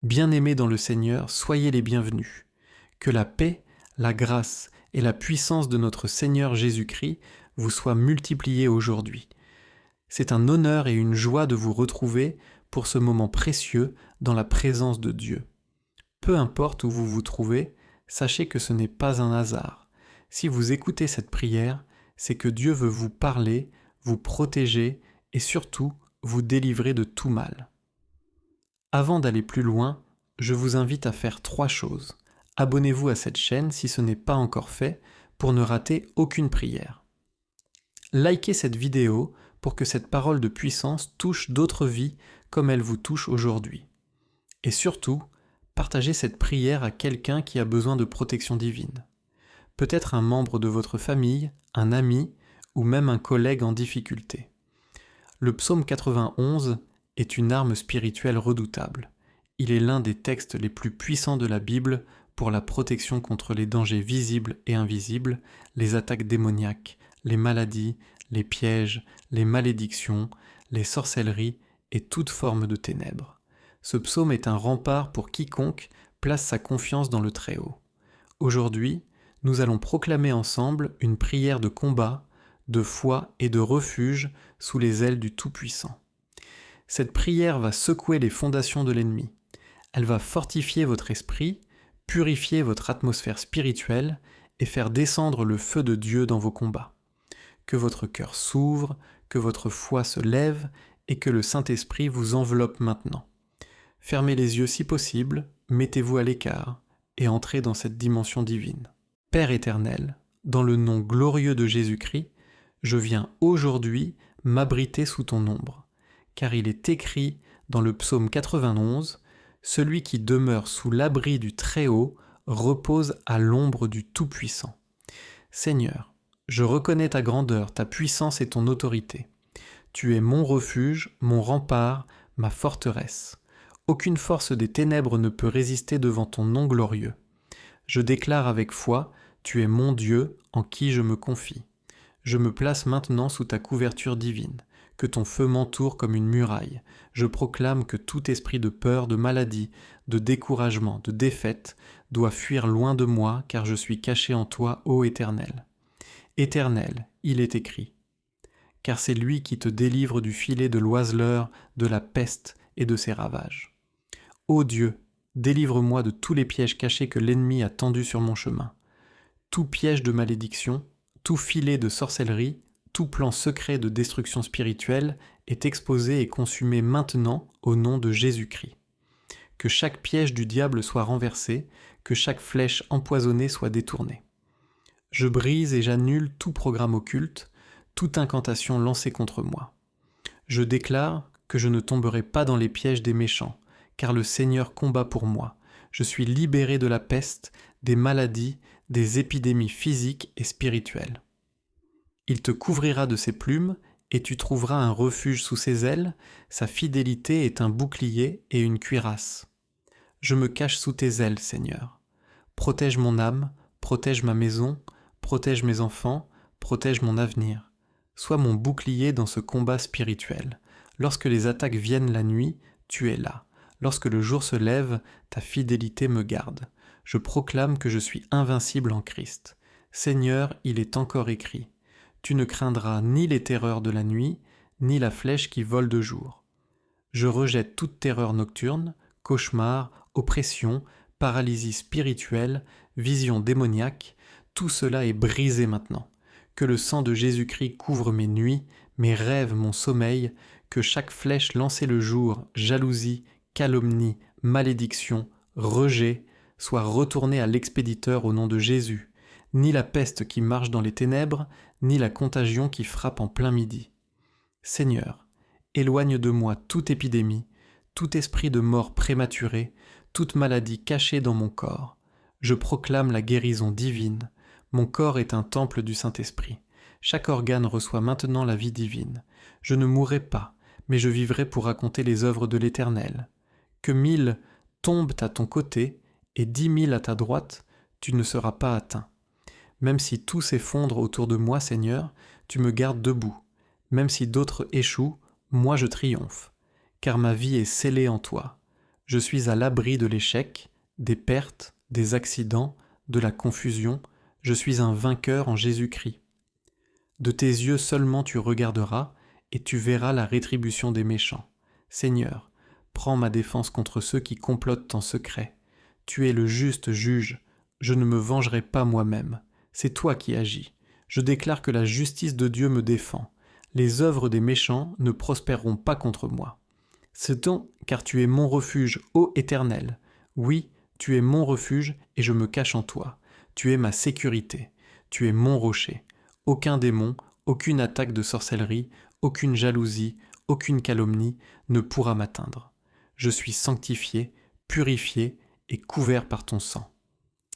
Bien-aimés dans le Seigneur, soyez les bienvenus. Que la paix, la grâce et la puissance de notre Seigneur Jésus-Christ vous soient multipliées aujourd'hui. C'est un honneur et une joie de vous retrouver pour ce moment précieux dans la présence de Dieu. Peu importe où vous vous trouvez, sachez que ce n'est pas un hasard. Si vous écoutez cette prière, c'est que Dieu veut vous parler, vous protéger et surtout vous délivrer de tout mal. Avant d'aller plus loin, je vous invite à faire 3 choses. Abonnez-vous à cette chaîne si ce n'est pas encore fait pour ne rater aucune prière. Likez cette vidéo pour que cette parole de puissance touche d'autres vies comme elle vous touche aujourd'hui. Et surtout, partagez cette prière à quelqu'un qui a besoin de protection divine. Peut-être un membre de votre famille, un ami ou même un collègue en difficulté. Le psaume 91 est une arme spirituelle redoutable. Il est l'un des textes les plus puissants de la Bible pour la protection contre les dangers visibles et invisibles, les attaques démoniaques, les maladies, les pièges, les malédictions, les sorcelleries et toute forme de ténèbres. Ce psaume est un rempart pour quiconque place sa confiance dans le Très-Haut. Aujourd'hui, nous allons proclamer ensemble une prière de combat, de foi et de refuge sous les ailes du Tout-Puissant. Cette prière va secouer les fondations de l'ennemi. Elle va fortifier votre esprit, purifier votre atmosphère spirituelle et faire descendre le feu de Dieu dans vos combats. Que votre cœur s'ouvre, que votre foi se lève et que le Saint-Esprit vous enveloppe maintenant. Fermez les yeux si possible, mettez-vous à l'écart et entrez dans cette dimension divine. Père éternel, dans le nom glorieux de Jésus-Christ, je viens aujourd'hui m'abriter sous ton ombre, car il est écrit dans le psaume 91, « Celui qui demeure sous l'abri du Très-Haut repose à l'ombre du Tout-Puissant. » Seigneur, je reconnais ta grandeur, ta puissance et ton autorité. Tu es mon refuge, mon rempart, ma forteresse. Aucune force des ténèbres ne peut résister devant ton nom glorieux. Je déclare avec foi, tu es mon Dieu en qui je me confie. Je me place maintenant sous ta couverture divine, que ton feu m'entoure comme une muraille. Je proclame que tout esprit de peur, de maladie, de découragement, de défaite doit fuir loin de moi, car je suis caché en toi, ô Éternel. Éternel, il est écrit. Car c'est lui qui te délivre du filet de l'oiseleur, de la peste et de ses ravages. Ô Dieu, délivre-moi de tous les pièges cachés que l'ennemi a tendus sur mon chemin. Tout piège de malédiction, tout filet de sorcellerie, tout plan secret de destruction spirituelle est exposé et consumé maintenant au nom de Jésus-Christ. Que chaque piège du diable soit renversé, que chaque flèche empoisonnée soit détournée. Je brise et j'annule tout programme occulte, toute incantation lancée contre moi. Je déclare que je ne tomberai pas dans les pièges des méchants, car le Seigneur combat pour moi. Je suis libéré de la peste, des maladies, des épidémies physiques et spirituelles. Il te couvrira de ses plumes, et tu trouveras un refuge sous ses ailes, sa fidélité est un bouclier et une cuirasse. Je me cache sous tes ailes, Seigneur. Protège mon âme, protège ma maison, protège mes enfants, protège mon avenir. Sois mon bouclier dans ce combat spirituel. Lorsque les attaques viennent la nuit, tu es là. Lorsque le jour se lève, ta fidélité me garde. Je proclame que je suis invincible en Christ. Seigneur, il est encore écrit. Tu ne craindras ni les terreurs de la nuit, ni la flèche qui vole de jour. Je rejette toute terreur nocturne, cauchemar, oppression, paralysie spirituelle, vision démoniaque. Tout cela est brisé maintenant. Que le sang de Jésus-Christ couvre mes nuits, mes rêves, mon sommeil, que chaque flèche lancée le jour, jalousie, calomnie, malédiction, rejet, soit retournée à l'expéditeur au nom de Jésus, ni la peste qui marche dans les ténèbres, ni la contagion qui frappe en plein midi. Seigneur, éloigne de moi toute épidémie, tout esprit de mort prématurée, toute maladie cachée dans mon corps. Je proclame la guérison divine. Mon corps est un temple du Saint-Esprit. Chaque organe reçoit maintenant la vie divine. Je ne mourrai pas, mais je vivrai pour raconter les œuvres de l'Éternel. Que 1000 tombent à ton côté et 10 000 à ta droite, tu ne seras pas atteint. Même si tout s'effondre autour de moi, Seigneur, tu me gardes debout. Même si d'autres échouent, moi je triomphe, car ma vie est scellée en toi. Je suis à l'abri de l'échec, des pertes, des accidents, de la confusion. Je suis un vainqueur en Jésus-Christ. De tes yeux seulement tu regarderas, et tu verras la rétribution des méchants. Seigneur, prends ma défense contre ceux qui complotent en secret. Tu es le juste juge, je ne me vengerai pas moi-même. C'est toi qui agis. Je déclare que la justice de Dieu me défend. Les œuvres des méchants ne prospéreront pas contre moi. C'est donc car tu es mon refuge, ô Éternel. Oui, tu es mon refuge et je me cache en toi. Tu es ma sécurité. Tu es mon rocher. Aucun démon, aucune attaque de sorcellerie, aucune jalousie, aucune calomnie ne pourra m'atteindre. Je suis sanctifié, purifié et couvert par ton sang.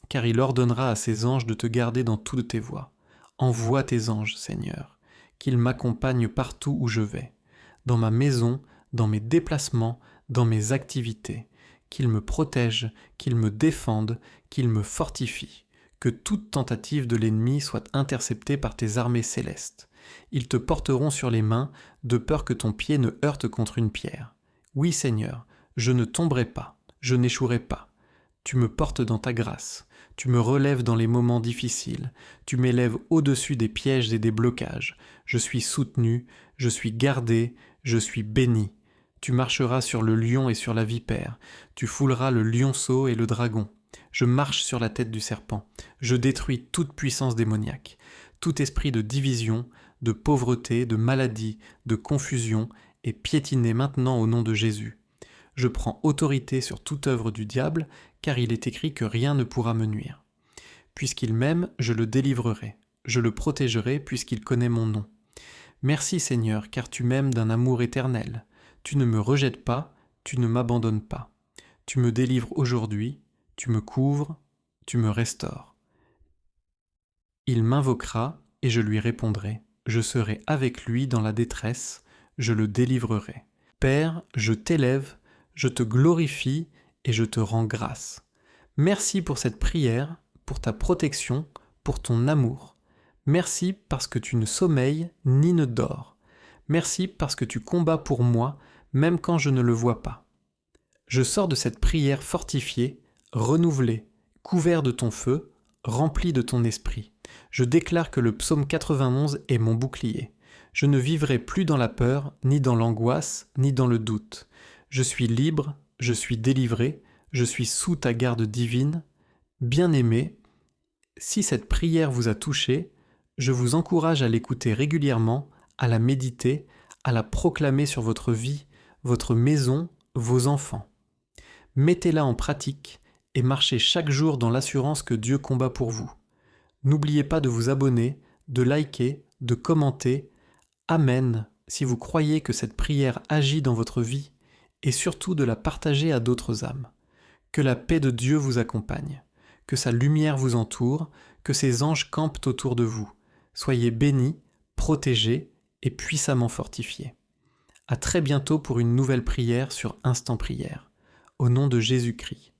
Car il ordonnera à ses anges de te garder dans toutes tes voies. Envoie tes anges, Seigneur, qu'ils m'accompagnent partout où je vais, dans ma maison, dans mes déplacements, dans mes activités, qu'ils me protègent, qu'ils me défendent, qu'ils me fortifient, que toute tentative de l'ennemi soit interceptée par tes armées célestes. Ils te porteront sur les mains, de peur que ton pied ne heurte contre une pierre. Oui, Seigneur, je ne tomberai pas, je n'échouerai pas. Tu me portes dans ta grâce, tu me relèves dans les moments difficiles, tu m'élèves au-dessus des pièges et des blocages. Je suis soutenu, je suis gardé, je suis béni. Tu marcheras sur le lion et sur la vipère, tu fouleras le lionceau et le dragon. Je marche sur la tête du serpent, je détruis toute puissance démoniaque, tout esprit de division, de pauvreté, de maladie, de confusion est piétiné maintenant au nom de Jésus. Je prends autorité sur toute œuvre du diable, car il est écrit que rien ne pourra me nuire. Puisqu'il m'aime, je le délivrerai, je le protégerai puisqu'il connaît mon nom. Merci Seigneur, car tu m'aimes d'un amour éternel. Tu ne me rejettes pas, tu ne m'abandonnes pas. Tu me délivres aujourd'hui, tu me couvres, tu me restaures. Il m'invoquera et je lui répondrai. Je serai avec lui dans la détresse, je le délivrerai. Père, je t'élève, je te glorifie et je te rends grâce. Merci pour cette prière, pour ta protection, pour ton amour. Merci parce que tu ne sommeilles ni ne dors. Merci parce que tu combats pour moi, même quand je ne le vois pas. Je sors de cette prière fortifié, renouvelé, couvert de ton feu, rempli de ton esprit. Je déclare que le psaume 91 est mon bouclier. Je ne vivrai plus dans la peur, ni dans l'angoisse, ni dans le doute. Je suis libre, je suis délivré, je suis sous ta garde divine. Bien-aimé, si cette prière vous a touché, je vous encourage à l'écouter régulièrement, à la méditer, à la proclamer sur votre vie, votre maison, vos enfants. Mettez-la en pratique et marchez chaque jour dans l'assurance que Dieu combat pour vous. N'oubliez pas de vous abonner, de liker, de commenter. Amen si vous croyez que cette prière agit dans votre vie et surtout de la partager à d'autres âmes. Que la paix de Dieu vous accompagne, que sa lumière vous entoure, que ses anges campent autour de vous. Soyez bénis, protégés et puissamment fortifiés. À très bientôt pour une nouvelle prière sur Instant Prière. Au nom de Jésus-Christ.